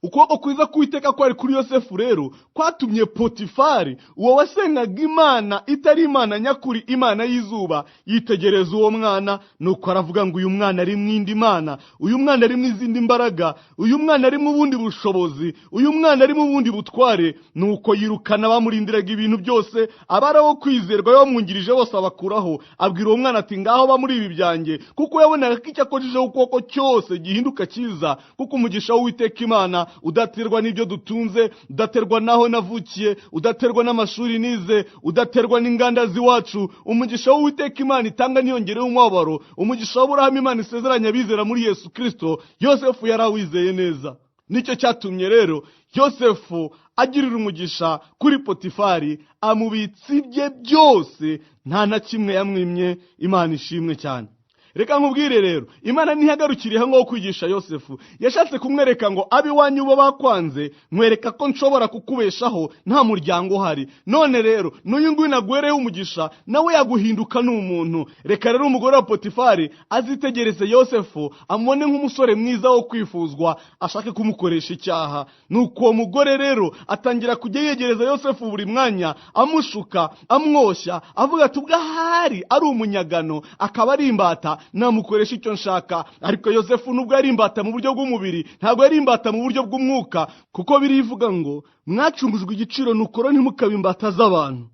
Ukuboko kwiza k'Uwiteka kwari kuri Yosefu rero kwatumye Potifari, uwo wasengaga Imana itari Imana nyakuri, Imana y'izuba, yitegereza uwo mwana. Nuko aravuga ngo uyu mwana ari mwindi Imana, uyu mwana ari mwizindi mbaraga, uyu mwana ari mu bundi bushobozi, uyu mwana ari mu bundi butware. Nuko yirukana bamurindiraga ibintu byose, abaraho kwizerwa bamwungirije bose abakuraho. Abwira uwo mwana ati, ngaho ba muri ibi byanjye, kuko yabonaga ko icyo akojejeho ukuboko cyose gihinduka cyiza, kuko umugisha w'Uwiteka Imana udaterwa n'ibyo dutunze, udaterwa naho navukiye, udaterwa n'amashuri nize, udaterwa n'inganda ziwacu. Umugisha w'Uwiteka Imana itanga niyongereho umubabaro, umugisha w'Aburahamu Imana isezeranya abizera muri Yesu Kristo, Yosefu yarawizeye neza. Nicyo cyatumye rero Yosefu agirira umugisha kuri Potifari, amubitsa ibye byose, nta na kimwe yamwimye. Imana ishimwe cyane. Reka nkubwire rero, Imana ntihagarukiriye ngo kwigisha Yosefu. Yashatse kumwereka ngo abiwanyu bo bakwanze, nkwereka ko nshobora kukubeshaho nta muryango uhari. None rero n'uyu nguyu naguhereho umugisha, nawe yaguhinduka n'umuntu. Reka rero umugore wa Potifari azitegereze Yosefu, amubone nk'umusore mwiza wo kwifuzwa, ashake kumukoresha icyaha. Nuko uwo mugore rero atangira kujya yegereza Yosefu buri mwanya, amushuka, amwoshya, avuga ati ubwahari ari umunyagano, akaba ari imbata, namukoresha icyo nshaka. Ariko Yosefu nubwo yari imbata mu buryo bw'umubiri, ntabwo yari imbata mu buryo bw'umwuka, kuko birivuga ngo mwacungujwe igiciro, nukora ntimukabe imbata z'abantu.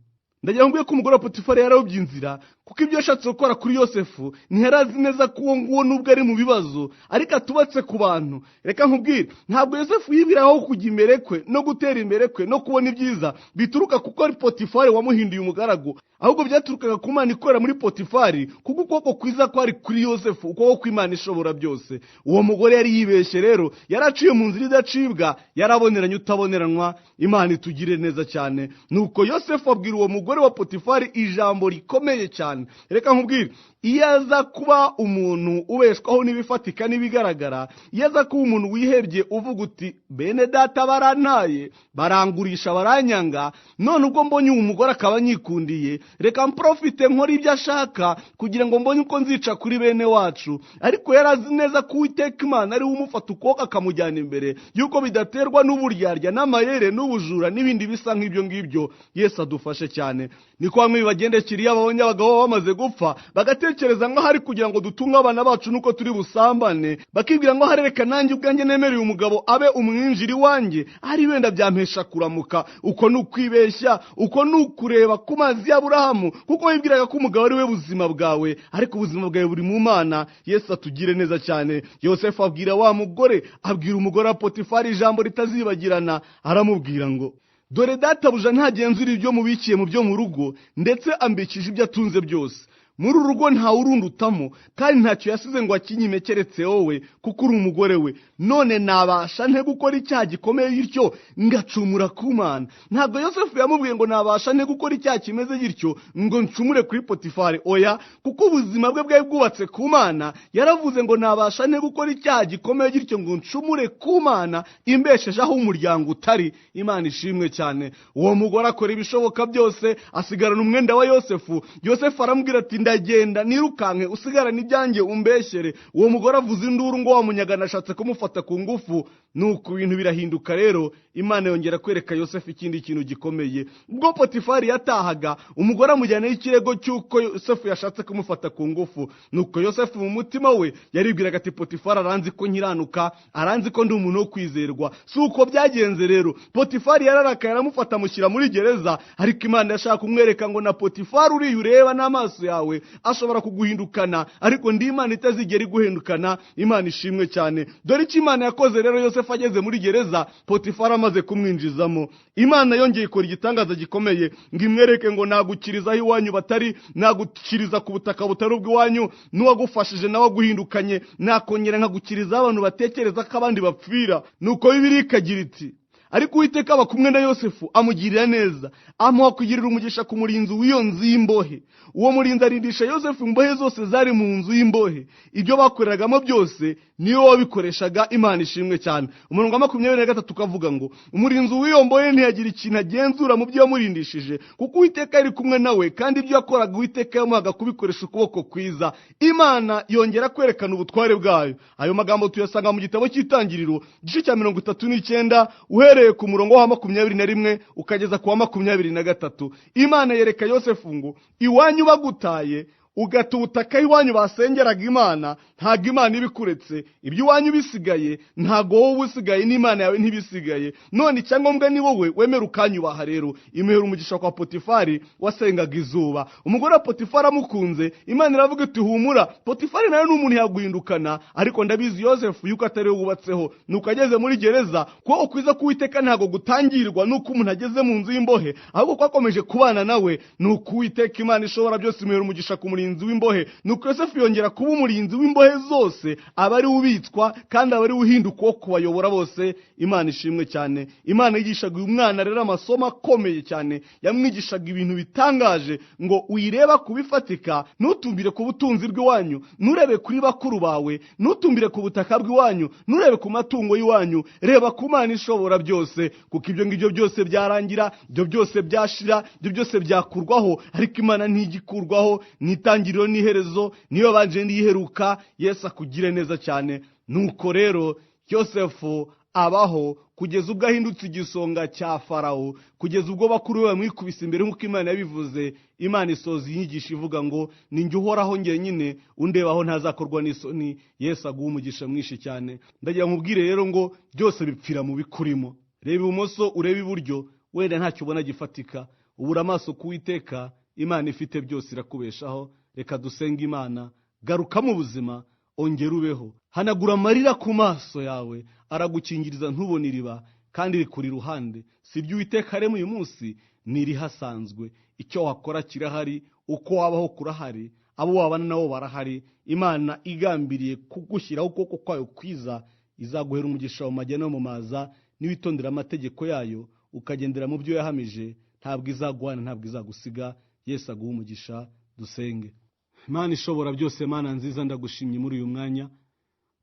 Ndagira ngo ko umugore wa Potifari yarawubye inzira, kuko ibyo yashatse gukora kuri Yosefu ntiyarazi neza ko uwo nguwo nubwo ari mu bibazo, ariko atubatse ku bantu. Reka nkubwire, ntabwo Yosefu yibiraho kujya imbere kwe no gutera imbere kwe no kubona ibyiza bituruka kuko ari Potifari wamuhinduye umugaragu, ahubwo byaturukaga ku Mana ikorera muri Potifari, kuko ukuboko kwiza kwari kuri Yosefu, ukuboko kw'Imana ishobora byose. Uwo mugore yari yibeshye rero, yaraciye mu nzira idacibwa, yaraboneranye utaboneranwa. Imana itugire neza cyane. Nuko Yosefu abwira uwo mugore wa Potifari ijambo rikomeye cyane. Reka nkubwire, iyo aza kuba umuntu ubeshwaho n'ibifatika n'ibigaragara, iyo aza kuba umuntu wihebye uvuga uti bene data barantaye, barangurisha, baranyanga, none ubwo mbonye uwo mugore akaba anyikundiye, reka mprofite nkora ibyo ashaka kugira ngo mbonye uko nzica kuri bene wacu. Ariko yarazi neza ko Uwiteka Imana ari we umufata ukuboko akamujyana imbere, yuko bidaterwa n'uburyarya n'amayere n'ubujura n'ibindi bisa nk'ibyo ngibyo. Yesu adufashe cyane. Niko bamwe bibagendekera iyo babonye abagabo bamaze gupfa, bagatekereza ngo hari kugira ngo dutunge abana bacu nuko turi busambane, bakibwira ngo hari reka nanjye ubwanjye nemereye umugabo abe umwinjiri wanjye, ari wenda byampesha kuramuka. Uko nukwibeshya, uko nukureba ku mazi ya Aburahamu, kuko wibwiraga ko umugabo ari we buzima bwawe, ariko ubuzima bwawe buri mu Mana. Yesu atugire neza cyane. Yosefu abwira wa mugore, abwira umugore wa Potifari ijambo ritazibagirana, aramubwira ngo dore databuja ntagenzura ibyo mubikiye mu byo mu rugo, ndetse ambikije ibyo atunze byose. Muri uru rugo ntawe urundutamo, kandi ntacyo yasize ngo akinyime keretse wowe, kuko uri umugore we. None nabasha nte gukora icyaha gikomeye gityo ngacumura ku Mana? Ntabwo Yosefu yamubwiye ngo nabasha nte gukora icyaha kimeze gityo ngo ncumure kuri Potifari. Oya, kuko ubuzima bwe bwari bwubatse ku Mana. Yaravuze ngo nabasha nte gukora icyaha gikomeye gityo ngo ncumure ku Mana imbeshejeho umuryango utari. Imana ishimwe cyane. Uwo mugore akora ibishoboka byose, asigarana umwenda wa Yosefu. Yosefu aramubwira ati ndagenda nirukanke usigarane ibyanjye umbeshere. Uwo mugore avuza induru ngo wamunyaga nashatse kumufata ku ngufu. Nuko ibintu birahinduka rero. Imana yongera kwereka Yosefu ikindi kintu gikomeye. Ubwo Potifari yatahaga, umugore amujyanaho ikirego cy'uko Yosefu yashatse kumufata ku ngufu. Nuko Yosefu mu mutima we yaribwiraga ati Potifari aranzi ko nkiranuka, aranzi ko ndi umuntu wo kwizerwa. Si uko byagenze rero. Potifari yararakaye aramufata amushyira muri gereza, ariko Imana yashaka kumwereka ngo na Potifari uri ureba n'amaso yawe ashobora kuguhindukana, ariko ndi Imana itazigera iguhindukana. Imana ishimwe cyane. Dore icyo Imana yakoze rero Yosefu ageze muri gereza, Potifari amaze kumwinjizamo. Imana yongeye ikora igitangaza gikomeye ngo imwereke ngo nagukiriza aho iwanyu batari, nagukiriza ku butaka butari ubw'iwanyu, n'uwagufashije nawe aguhindukanye, nakongera nkagukiriza abantu batekereza ko abandi bapfira. Nuko Bibiliya ikagira iti ariko Uwiteka aba kumwe na Yosefu, amugirira neza, amuha kugirira umugisha ku murinzi w'iyo nzu y'imbohe. Uwo murinzi arindisha Yosefu imbohe zose zari mu nzu y'imbohe. Ibyo bakoreragamo byose niyo wabikoreshaga. Imana ishimwe cyane. Umurongo wa 23 ukavuga ngo umurinzi w'iyo mbohe ntiyagira ikintu agenzura mu byo yamurindishije, kuko Uwiteka yari kumwe nawe, kandi ibyo yakoraga Uwiteka yamuhaga kubikoresha ukuboko kwiza. Imana yongera kwerekana ubutware bwayo. Ayo magambo tuyasanga mu gitabo cy'Itangiriro igice cya 39 uhereye ku murongo wa 21 ukageza ku wa 23. Imana yereka Yosefu ngo iwanyu bagutaye ugata ubutaka iwanyu basengeraga Imana, ntago Imana ibikuretse. Ibyo iwanyu bisigaye ntago wowe usigaye, n'Imana yawe ntibisigaye. None icyangombwa ni wowe wemera ukanyubaha rero. Imehera umugisha kwa Potifari wasengaga izuba. Umugore wa Potifari amukunze, Imana iravuga iti humura, Potifari nawe n'umuntu yaguhindukana, ariko ndabizi Yosefu yuko atari we wubatseho. Nuko ageze muri gereza, ko ukwiza k'Uwiteka ntago gutangirwa nuko umuntu ageze mu nzu y'imbohe, ahubwo ko akomeje kubana nawe. Nuko Uwiteka Imana ishobora byose imehera umugisha ku murinzi w'imbohe. Nuko Yosefu yongera kuba umurinzi w'imbohe zose, abari ubitswa kandi abari uhinduka wo kubayobora bose. Imana ishimwe cyane. Imana yigishaga uyu mwana rero amasomo akomeye cyane, yamwigishaga ibintu bitangaje ngo uyireba kubifatika, nutumbire ku butunzi bw'iwanyu, nurebe kuri bakuru bawe, nutumbire ku butaka bw'iwanyu, nurebe ku matungo y'iwanyu, reba ku Mana ishobora byose. Kuko ibyo ngibyo byose byarangira, ibyo byose byashira, ibyo byose byakurwaho, ariko Imana ntigikurwaho. Nitangiriro n'iherezo, niyo banje ndiheruka. Yesu akugire neza cyane. Nuko rero Yosefu abaho kugeza ubwo ahindutse igisonga cya Farawo, kugeza ubwo bakuru be bamwikubise imbere nk'uko Imana yabivuze. Imana isoza inyigisho ivuga ngo ninjye uhoraho njyenyine, undebaho ntazakorwa n'isoni. Yesu aguha umugisha mwinshi cyane. Ndagira nkubwire rero ngo byose bipfira mu bikurimo. Reba ibumoso urebe iburyo, wenda ntacyo ubona gifatika. Ubura amaso ku Uwiteka, Imana ifite byose irakubeshaho. Reka dusenge Imana. Garuka mu buzima, ongera ubeho. Hanagura amarira ku maso yawe, aragukingiriza ntubone iriba, kandi rikuri ruhande. Si ibyo Uwiteka arema uyu munsi, nirihasanzwe. Icyo wakora kirahari, uko wabaho kurahari, abo wabana nabo barahari. Imana igambiriye kugushyiraho ukuboko kwayo kwiza, izaguhera umugisha mu majya no mu maza. Niwitondera amategeko yayo, ukagendera mu byo yahamije, ntabwo izaguhana, ntabwo izagusiga. Yesu aguha umugisha. Dusenge. Imana ishobora byose, Mana nziza, ndagushimye muri uyu mwanya,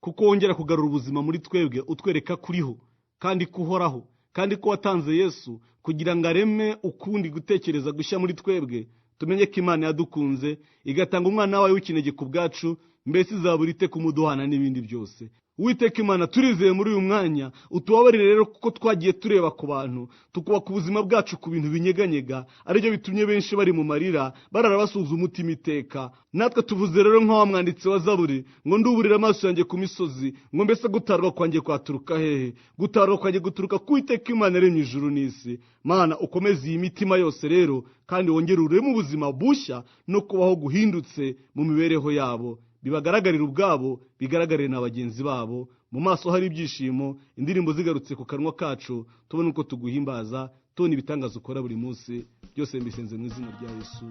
kuko wongera kugarura ubuzima muri twebwe, utwereka kuriho kandi kuhoraho, kandi ko watanze Yesu kugira ngo areme ukundi gutekereza gushya muri twebwe. Tumenye ko Imana yadukunze igatanga umwana wayo w'ikinege ku bwacu, mbese izabura ite kumuduhana n'ibindi byose. Uwiteka Imana, turizeye muri uyu mwanya, utubabarire rero kuko twagiye tureba ku bantu, tukubaka ubuzima bwacu ku bintu binyeganyega, aribyo bitumye benshi bari mu marira, bararabasuza umutima iteka. Natwe tuvuze rero nk'awa mwanditsi wa Zaburi ngo nduburira amaso yanjye ku misozi, ngo mbese gutarwa kwanjye kwaturuka hehe? Gutarwa kwanjye guturuka ku Uwiteka Imana yaremye ijuru n'isi. Mana, ukomeze iyi mitima yose rero, kandi wongere ureme ubuzima bushya no kubaho guhindutse mu mibereho yabo. Bibagaragarira ubwabo, bigaragarire na bagenzi babo. Mu maso hari ibyishimo, indirimbo zigarutse ku kanwa kacu, tubone uko tuguhimbaza. tubona ibitangaza ukora buri munsi. Byose mbisenze mu izina rya Yesu,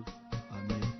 amen.